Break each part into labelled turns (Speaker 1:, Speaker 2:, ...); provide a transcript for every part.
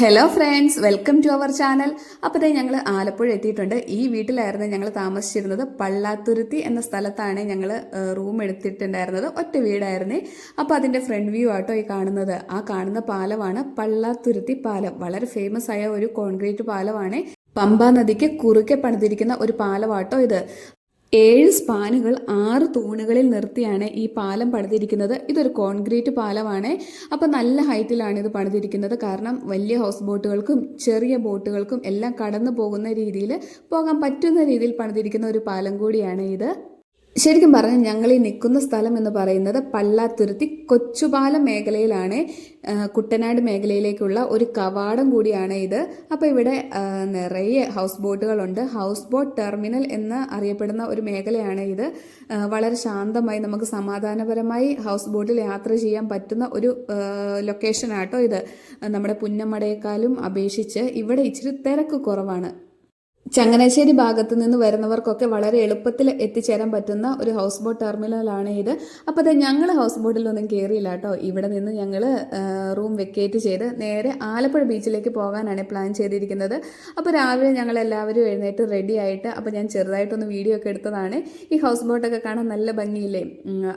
Speaker 1: Hello friends, welcome to our channel. അപ്പോൾ ദേ ഞങ്ങൾ ആലപ്പുഴ എത്തിയിട്ടുണ്ട്. ഈ വീട്ടിലായിരുന്നു ഞങ്ങൾ താമസിച്ചിരുന്നത്. പള്ളാത്തുരുത്തി എന്ന സ്ഥലത്താണ് ഞങ്ങൾ റൂം എടുത്തിട്ടുണ്ടായിരുന്നത്. ഒറ്റ വീടായിരുന്നേ. അപ്പോൾ അതിൻ്റെ ഫ്രണ്ട് വ്യൂ ആട്ടോ ഈ കാണുന്നത്. ആ കാണുന്ന പാലമാണ് പള്ളാത്തുരുത്തി പാലം. വളരെ ഫേമസ് ആയ ഒരു കോൺക്രീറ്റ് പാലമാണ്. പമ്പാ നദിക്ക് കുറുകെ പണിതിരിക്കുന്ന ഒരു പാലമാട്ടോ ഇത്. 7 സ്പാനുകൾ 6 തൂണുകളിൽ നിർത്തിയാണ് ഈ പാലം പണിതിരിക്കുന്നത്. ഇതൊരു കോൺക്രീറ്റ് പാലമാണ്. അപ്പോൾ നല്ല ഹൈറ്റിലാണ് ഇത് പണിതിരിക്കുന്നത്. കാരണം വലിയ ഹൗസ് ബോട്ടുകൾക്കും ചെറിയ ബോട്ടുകൾക്കും എല്ലാം കടന്നു പോകുന്ന രീതിയിൽ പോകാൻ പറ്റുന്ന രീതിയിൽ പണിതിരിക്കുന്ന ഒരു പാലം കൂടിയാണ് ഇത്. ശരിക്കും പറഞ്ഞാൽ ഞങ്ങൾ ഈ നിൽക്കുന്ന സ്ഥലം എന്ന് പറയുന്നത് പള്ളാത്തുരുത്തി കൊച്ചുപാലം മേഖലയിലാണ്. കുട്ടനാട് മേഖലയിലേക്കുള്ള ഒരു കവാടം കൂടിയാണ് ഇത്. അപ്പോൾ ഇവിടെ നിറയെ ഹൗസ് ബോട്ടുകളുണ്ട്. ഹൗസ് ബോട്ട് ടെർമിനൽ എന്ന് അറിയപ്പെടുന്ന ഒരു മേഖലയാണ് ഇത്. വളരെ ശാന്തമായി നമുക്ക് സമാധാനപരമായി ഹൗസ് ബോട്ടിൽ യാത്ര ചെയ്യാൻ പറ്റുന്ന ഒരു ലൊക്കേഷനാട്ടോ ഇത്. നമ്മുടെ പുന്നമടയേക്കാളും അപേക്ഷിച്ച് ഇവിടെ ഇച്ചിരി തിരക്ക് കുറവാണ്. ചങ്ങനാശ്ശേരി ഭാഗത്ത് നിന്ന് വരുന്നവർക്കൊക്കെ വളരെ എളുപ്പത്തിൽ എത്തിച്ചേരാൻ പറ്റുന്ന ഒരു ഹൗസ് ബോട്ട് ടെർമിനലാണ് ഇത്. അപ്പോൾ അത് ഞങ്ങൾ ഹൗസ് ബോട്ടിലൊന്നും കയറിയില്ല കേട്ടോ. ഇവിടെ നിന്ന് ഞങ്ങൾ റൂം വെക്കേറ്റ് ചെയ്ത് നേരെ ആലപ്പുഴ ബീച്ചിലേക്ക് പോകാനാണ് പ്ലാൻ ചെയ്തിരിക്കുന്നത്. അപ്പോൾ രാവിലെ ഞങ്ങൾ എല്ലാവരും എഴുന്നേറ്റ് റെഡി ആയിട്ട്, അപ്പോൾ ഞാൻ ചെറുതായിട്ടൊന്ന് വീഡിയോ ഒക്കെ എടുത്തതാണ്. ഈ ഹൗസ് ബോട്ടൊക്കെ കാണാൻ നല്ല ഭംഗിയില്ലേ.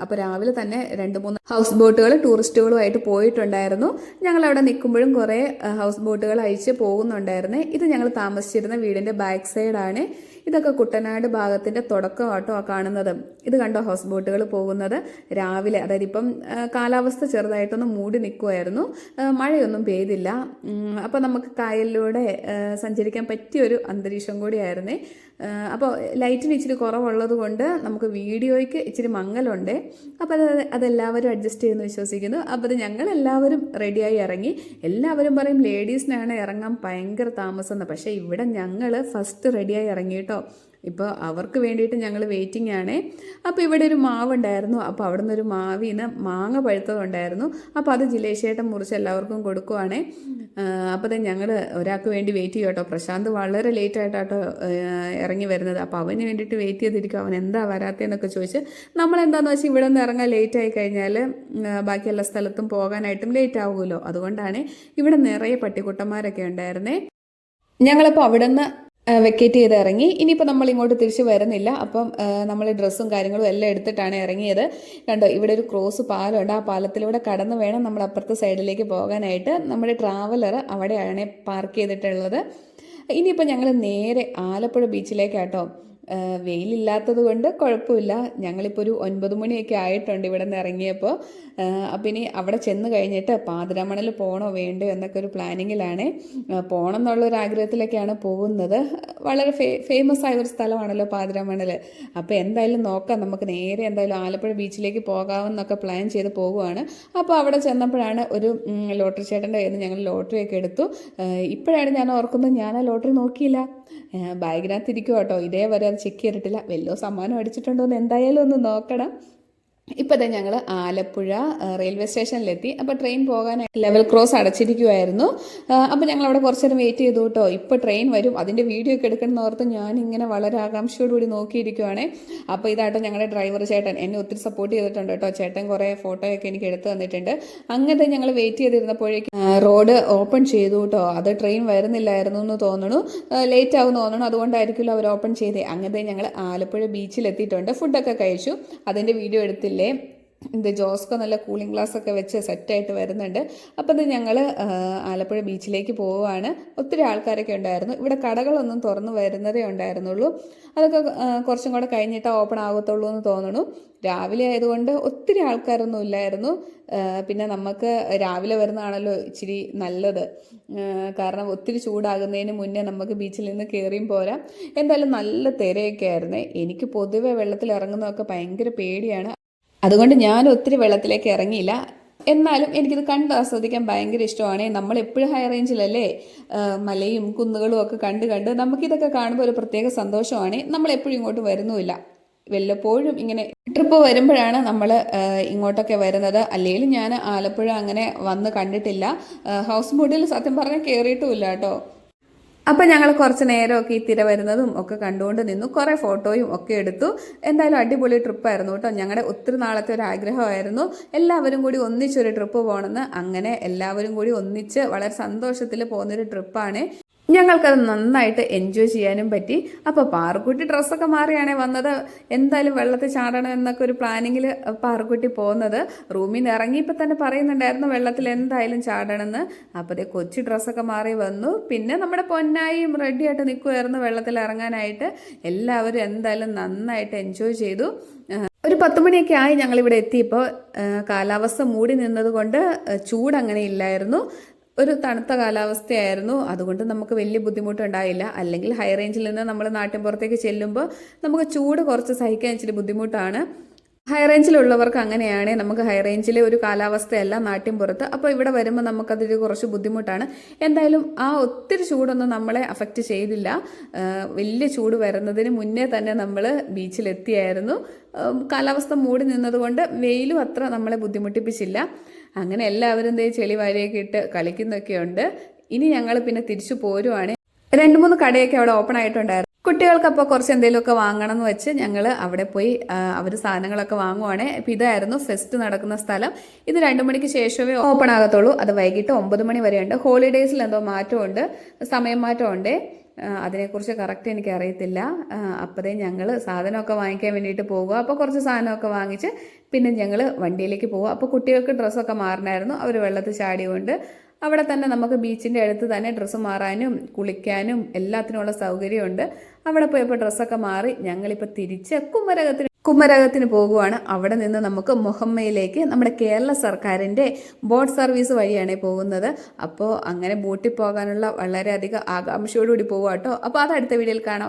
Speaker 1: അപ്പോൾ രാവിലെ തന്നെ 2-3 ഹൗസ് ബോട്ടുകൾ ടൂറിസ്റ്റുകളുമായിട്ട് പോയിട്ടുണ്ടായിരുന്നു. ഞങ്ങൾ അവിടെ നിൽക്കുമ്പോഴും കുറേ ഹൗസ് ബോട്ടുകൾ അയച്ച് പോകുന്നുണ്ടായിരുന്നു. ഇത് ഞങ്ങൾ താമസിച്ചിരുന്ന വീടിൻ്റെ ബാക്ക് സൈഡാണ്. ഇതൊക്കെ കുട്ടനാട് ഭാഗത്തിന്റെ തുടക്കമാട്ടോ ആ കാണുന്നത്. ഇത് കണ്ടോ ഹൗസ് ബോട്ടുകൾ പോകുന്നത് രാവിലെ. അതായത് ഇപ്പം കാലാവസ്ഥ ചെറുതായിട്ടൊന്ന് മൂടി നിൽക്കുമായിരുന്നു, മഴയൊന്നും പെയ്തില്ല. അപ്പോൾ നമുക്ക് കായലിലൂടെ സഞ്ചരിക്കാൻ പറ്റിയൊരു അന്തരീക്ഷം കൂടിയായിരുന്നേ. അപ്പോൾ ലൈറ്റിന് ഇച്ചിരി കുറവുള്ളത് കൊണ്ട് നമുക്ക് വീഡിയോയ്ക്ക് ഇച്ചിരി മങ്ങലുണ്ട്. അപ്പോൾ അതെല്ലാവരും അഡ്ജസ്റ്റ് ചെയ്യുന്നു വിശ്വസിക്കുന്നു. അപ്പോൾ അത് ഞങ്ങളെല്ലാവരും റെഡിയായി ഇറങ്ങി. എല്ലാവരും പറയും ലേഡീസിനാണ് ഇറങ്ങാൻ ഭയങ്കര താമസം എന്ന്. പക്ഷേ ഇവിടെ ഞങ്ങൾ ഫസ്റ്റ് റെഡിയായി ഇറങ്ങി കേട്ടോ. ഇപ്പോൾ അവർക്ക് വേണ്ടിയിട്ട് ഞങ്ങൾ വെയിറ്റിംഗ് ആണ്. അപ്പോൾ ഇവിടെ ഒരു മാവുണ്ടായിരുന്നു. അപ്പോൾ അവിടെ നിന്നൊരു മാവിൽ നിന്ന് മാങ്ങ പഴുത്തതുണ്ടായിരുന്നു. അപ്പോൾ അത് ജിലേഷേട്ടൻ മുറിച്ച് എല്ലാവർക്കും കൊടുക്കുവാണേ. അപ്പോൾ ഞങ്ങൾ ഒരാൾക്ക് വേണ്ടി വെയിറ്റ് ചെയ്യും കേട്ടോ. പ്രശാന്ത് വളരെ ലേറ്റായിട്ടാട്ടോ ഇറങ്ങി വരുന്നത്. അപ്പോൾ അവന് വേണ്ടിയിട്ട് വെയിറ്റ് ചെയ്തിരിക്കും. അവൻ എന്താ വരാത്തതെന്നൊക്കെ ചോദിച്ച് നമ്മളെന്താണെന്ന് വെച്ചാൽ ഇവിടെ നിന്ന് ഇറങ്ങാൻ ലേറ്റായി കഴിഞ്ഞാൽ ബാക്കി എല്ലാ സ്ഥലത്തും പോകാനായിട്ടും ലേറ്റ് ആവുമല്ലോ. അതുകൊണ്ടാണ് ഇവിടെ നിറയെ പട്ടിക്കുട്ടന്മാരൊക്കെ ഉണ്ടായിരുന്നേ. ഞങ്ങളിപ്പോൾ അവിടെ നിന്ന് വെക്കേറ്റ് ചെയ്ത് ഇറങ്ങി. ഇനിയിപ്പോൾ നമ്മൾ ഇങ്ങോട്ട് തിരിച്ച് വരുന്നില്ല. അപ്പം നമ്മൾ ഡ്രസ്സും കാര്യങ്ങളും എല്ലാം എടുത്തിട്ടാണ് ഇറങ്ങിയത്. കണ്ടോ, ഇവിടെ ഒരു ക്രോസ് പാലമുണ്ട്. ആ പാലത്തിലൂടെ കടന്ന് വേണം നമ്മൾ അപ്പുറത്തെ സൈഡിലേക്ക് പോകാനായിട്ട്. നമ്മുടെ ട്രാവലർ അവിടെയാണ് പാർക്ക് ചെയ്തിട്ടുള്ളത്. ഇനിയിപ്പോൾ ഞങ്ങൾ നേരെ ആലപ്പുഴ ബീച്ചിലേക്കാട്ടോ. വെയിലില്ലാത്തത് കൊണ്ട് കുഴപ്പമില്ല. ഞങ്ങളിപ്പോൾ ഒരു 9 മണിയൊക്കെ ആയിട്ടുണ്ട് ഇവിടെ നിന്ന് ഇറങ്ങിയപ്പോൾ. അപ്പം ഇനി അവിടെ ചെന്ന് കഴിഞ്ഞിട്ട് പാതിരാമണൽ പോകണോ വേണ്ടോ എന്നൊക്കെ ഒരു പ്ലാനിങ്ങിലാണ്. പോകണം എന്നുള്ളൊരു ആഗ്രഹത്തിലൊക്കെയാണ് പോകുന്നത്. വളരെ ഫേമസ് ആയ ഒരു സ്ഥലമാണല്ലോ പാതിരാമണൽ. അപ്പോൾ എന്തായാലും നോക്കാം, നമുക്ക് നേരെ എന്തായാലും ആലപ്പുഴ ബീച്ചിലേക്ക് പോകാമെന്നൊക്കെ പ്ലാൻ ചെയ്ത് പോകുവാണ്. അപ്പോൾ അവിടെ ചെന്നപ്പോഴാണ് ഒരു ലോട്ടറി ചേട്ടൻ്റെ കയ്യിൽ നിന്ന് ഞങ്ങൾ ലോട്ടറിയൊക്കെ എടുത്തു. ഇപ്പോഴാണ് ഞാൻ ഓർക്കുന്നത്, ഞാൻ ആ ലോട്ടറി നോക്കിയില്ല. ബാഗിനകത്ത് ഇരിക്കും കേട്ടോ. ഇതേവരെ അത് ചെക്ക് ചെയ്തിട്ടില്ല. വല്ലോ സമ്മാനം അടിച്ചിട്ടുണ്ടോ എന്ന് എന്തായാലും ഒന്ന് നോക്കണം. ഇപ്പോൾ തന്നെ ഞങ്ങൾ ആലപ്പുഴ റെയിൽവേ സ്റ്റേഷനിലെത്തി. അപ്പോൾ ട്രെയിൻ പോകാൻ ലെവൽ ക്രോസ് അടച്ചിരിക്കുമായിരുന്നു. അപ്പോൾ ഞങ്ങൾ അവിടെ കുറച്ച് നേരം വെയിറ്റ് ചെയ്തു കേട്ടോ. ഇപ്പോൾ ട്രെയിൻ വരും, അതിൻ്റെ വീഡിയോ ഒക്കെ എടുക്കണം ഓർത്ത് ഞാനിങ്ങനെ വളരെ ആകാംക്ഷയോടുകൂടി നോക്കിയിരിക്കുവാണേ. അപ്പോൾ ഇതാട്ടോ ഞങ്ങളുടെ ഡ്രൈവർ ചേട്ടൻ എന്നെ ഒത്തിരി സപ്പോർട്ട് ചെയ്തിട്ടുണ്ട് കേട്ടോ. ചേട്ടൻ കുറേ ഫോട്ടോയൊക്കെ എനിക്ക് എടുത്തു തന്നിട്ടുണ്ട്. അങ്ങനെ ഞങ്ങൾ വെയിറ്റ് ചെയ്തിരുന്നപ്പോഴേക്കും റോഡ് ഓപ്പൺ ചെയ്തു കേട്ടോ. അത് ട്രെയിൻ വരുന്നില്ലായിരുന്നു എന്ന് തോന്നുന്നു, ലേറ്റ് ആവുമെന്ന് തോന്നുന്നു. അതുകൊണ്ടായിരിക്കുമല്ലോ അവർ ഓപ്പൺ ചെയ്തേ. അങ്ങനെ ഞങ്ങൾ ആലപ്പുഴ ബീച്ചിലെത്തിയിട്ടുണ്ട്. ഫുഡൊക്കെ കഴിച്ചു. അതിൻ്റെ വീഡിയോ എടുത്തില്ല. ഇത് ജോസ്കോ നല്ല കൂളിംഗ് ഗ്ലാസ് ഒക്കെ വെച്ച് സെറ്റായിട്ട് വരുന്നുണ്ട്. അപ്പം ഇത് ഞങ്ങൾ ആലപ്പുഴ ബീച്ചിലേക്ക് പോവുകയാണ്. ഒത്തിരി ആൾക്കാരൊക്കെ ഉണ്ടായിരുന്നു. ഇവിടെ കടകളൊന്നും തുറന്നു വരുന്നതേ ഉണ്ടായിരുന്നുള്ളൂ. അതൊക്കെ കുറച്ചും കൂടെ കഴിഞ്ഞിട്ട് ഓപ്പൺ ആകത്തുള്ളൂ എന്ന് തോന്നുന്നു. രാവിലെ ആയതുകൊണ്ട് ഒത്തിരി ആൾക്കാരൊന്നും ഇല്ലായിരുന്നു. പിന്നെ നമുക്ക് രാവിലെ വരുന്നതാണല്ലോ ഇച്ചിരി നല്ലത്. കാരണം ഒത്തിരി ചൂടാകുന്നതിന് മുന്നേ നമുക്ക് ബീച്ചിൽ നിന്ന് കയറിയും പോരാ. എന്തായാലും നല്ല തിരയൊക്കെ ആയിരുന്നേ. എനിക്ക് പൊതുവെ വെള്ളത്തിൽ ഇറങ്ങുന്നതൊക്കെ ഭയങ്കര പേടിയാണ്. അതുകൊണ്ട് ഞാൻ ഒത്തിരി വെള്ളത്തിലേക്ക് ഇറങ്ങിയില്ല. എന്നാലും എനിക്കിത് കണ്ട് ആസ്വദിക്കാൻ ഭയങ്കര ഇഷ്ടമാണ്. നമ്മളെപ്പോഴും ഹൈ റേഞ്ചിലല്ലേ, മലയും കുന്നുകളും ഒക്കെ കണ്ട് നമുക്കിതൊക്കെ കാണുമ്പോൾ ഒരു പ്രത്യേക സന്തോഷമാണ്. നമ്മളെപ്പോഴും ഇങ്ങോട്ട് വരുന്നുമില്ല. വല്ലപ്പോഴും ഇങ്ങനെ ട്രിപ്പ് വരുമ്പോഴാണ് നമ്മൾ ഇങ്ങോട്ടൊക്കെ വരുന്നത്. അല്ലെങ്കിൽ ഞാൻ ആലപ്പുഴ അങ്ങനെ വന്ന് കണ്ടിട്ടില്ല. ഹൗസ് ബോട്ടിൽ സത്യം പറഞ്ഞാൽ കയറിയിട്ടുമില്ല കേട്ടോ. അപ്പം ഞങ്ങൾ കുറച്ച് നേരമൊക്കെ ഈ തിര വരുന്നതും ഒക്കെ കണ്ടുകൊണ്ട് നിന്നു, കുറേ ഫോട്ടോയും ഒക്കെ എടുത്തു. എന്തായാലും അടിപൊളി ട്രിപ്പായിരുന്നു കേട്ടോ. ഞങ്ങളുടെ ഒത്തിരി നാളത്തെ ഒരു ആഗ്രഹമായിരുന്നു എല്ലാവരും കൂടി ഒന്നിച്ചൊരു ട്രിപ്പ് പോകണമെന്ന്. അങ്ങനെ എല്ലാവരും കൂടി ഒന്നിച്ച് വളരെ സന്തോഷത്തിൽ പോകുന്നൊരു ട്രിപ്പാണ്. ഞങ്ങൾക്കത് നന്നായിട്ട് എൻജോയ് ചെയ്യാനും പറ്റി. അപ്പോൾ പാറുക്കുട്ടി ഡ്രസ്സൊക്കെ മാറിയാണേ വന്നത്. എന്തായാലും വെള്ളത്തിൽ ചാടണം എന്നൊക്കെ ഒരു പ്ലാനിങ്ങിൽ പാറുക്കുട്ടി പോകുന്നത്. റൂമിൽ നിന്ന് ഇറങ്ങിയപ്പോൾ തന്നെ പറയുന്നുണ്ടായിരുന്നു വെള്ളത്തിൽ എന്തായാലും ചാടണമെന്ന്. അപ്പോൾ അതേ കൊച്ചു ഡ്രസ്സൊക്കെ മാറി വന്നു. പിന്നെ നമ്മുടെ പൊന്നായും റെഡിയായിട്ട് നിൽക്കുമായിരുന്നു വെള്ളത്തിൽ ഇറങ്ങാനായിട്ട്. എല്ലാവരും എന്തായാലും നന്നായിട്ട് എൻജോയ് ചെയ്തു. ഒരു 10 മണിയൊക്കെ ആയി ഞങ്ങളിവിടെ എത്തിയപ്പോൾ. കാലാവസ്ഥ മൂടി നിന്നതുകൊണ്ട് ചൂടങ്ങനെ ഇല്ലായിരുന്നു, ഒരു തണുത്ത കാലാവസ്ഥയായിരുന്നു. അതുകൊണ്ട് നമുക്ക് വലിയ ബുദ്ധിമുട്ടുണ്ടായില്ല. അല്ലെങ്കിൽ ഹൈ റേഞ്ചിൽ നിന്ന് നമ്മൾ നാട്ടിൻപുറത്തേക്ക് ചെല്ലുമ്പോൾ നമുക്ക് ചൂട് കുറച്ച് സഹിക്കാൻ ഇച്ചിരി ബുദ്ധിമുട്ടാണ്. ഹൈ റേഞ്ചിലുള്ളവർക്ക് അങ്ങനെയാണ്. നമുക്ക് ഹൈ റേഞ്ചിലെ ഒരു കാലാവസ്ഥയല്ല നാട്ടിൻപുറത്ത്. അപ്പോൾ ഇവിടെ വരുമ്പോൾ നമുക്കതൊരു കുറച്ച് ബുദ്ധിമുട്ടാണ്. എന്തായാലും ആ ഒത്തിരി ചൂടൊന്നും നമ്മളെ അഫക്റ്റ് ചെയ്തില്ല. വലിയ ചൂട് വരുന്നതിന് മുന്നേ തന്നെ നമ്മൾ ബീച്ചിലെത്തിയായിരുന്നു. കാലാവസ്ഥ മൂടി നിന്നതുകൊണ്ട് വെയിലും അത്ര നമ്മളെ ബുദ്ധിമുട്ടിപ്പിച്ചില്ല. അങ്ങനെ എല്ലാവരും ചെളി വാരിയൊക്കെ ഇട്ട് കളിക്കുന്നൊക്കെയുണ്ട്. ഇനി ഞങ്ങൾ പിന്നെ തിരിച്ചു പോരുവാണ്. 2-3 കടയൊക്കെ അവിടെ ഓപ്പൺ ആയിട്ടുണ്ടായിരുന്നു. കുട്ടികൾക്ക് അപ്പോൾ കുറച്ച് എന്തെങ്കിലുമൊക്കെ വാങ്ങണം എന്ന് വെച്ച് ഞങ്ങൾ അവിടെ പോയി അവർ സാധനങ്ങളൊക്കെ വാങ്ങുവാണ്. അപ്പോൾ ഇതായിരുന്നു ഫെസ്റ്റ് നടക്കുന്ന സ്ഥലം. ഇത് 2 മണിക്ക് ശേഷമേ ഓപ്പൺ ആകത്തുള്ളൂ. അത് വൈകിട്ട് 9 മണി വരെയുണ്ട്. ഹോളിഡേയ്സിൽ എന്തോ മാറ്റമുണ്ട്, സമയം മാറ്റമുണ്ട്. അതിനെക്കുറിച്ച് കറക്റ്റ് എനിക്ക് അറിയത്തില്ല. അപ്പോഴേ ഞങ്ങൾ സാധനമൊക്കെ വാങ്ങിക്കാൻ വേണ്ടിയിട്ട് പോകുക. അപ്പോൾ കുറച്ച് സാധനമൊക്കെ വാങ്ങിച്ച് പിന്നെ ഞങ്ങൾ വണ്ടിയിലേക്ക് പോകുക. അപ്പോൾ കുട്ടികൾക്ക് ഡ്രസ്സൊക്കെ മാറണമായിരുന്നു. അവർ വെള്ളത്തിൽ ചാടിയുകൊണ്ട് അവിടെ തന്നെ നമുക്ക് ബീച്ചിൻ്റെ അടുത്ത് തന്നെ ഡ്രസ്സ് മാറാനും കുളിക്കാനും എല്ലാത്തിനുമുള്ള സൗകര്യമുണ്ട്. അവിടെ പോയപ്പോൾ ഡ്രസ്സൊക്കെ മാറി ഞങ്ങളിപ്പോൾ തിരിച്ച് കുമരകത്തിന് പോകുവാണ്. അവിടെ നിന്ന് നമുക്ക് മുഹമ്മയിലേക്ക് നമ്മുടെ കേരള സർക്കാരിൻ്റെ ബോട്ട് സർവീസ് വഴിയാണ് പോകുന്നത്. അപ്പോൾ അങ്ങനെ ബോട്ടിൽ പോകാനുള്ള വളരെയധികം ആകാംക്ഷയോടുകൂടി പോവുക കേട്ടോ. അപ്പോൾ അത് അടുത്ത വീഡിയോയിൽ കാണാം.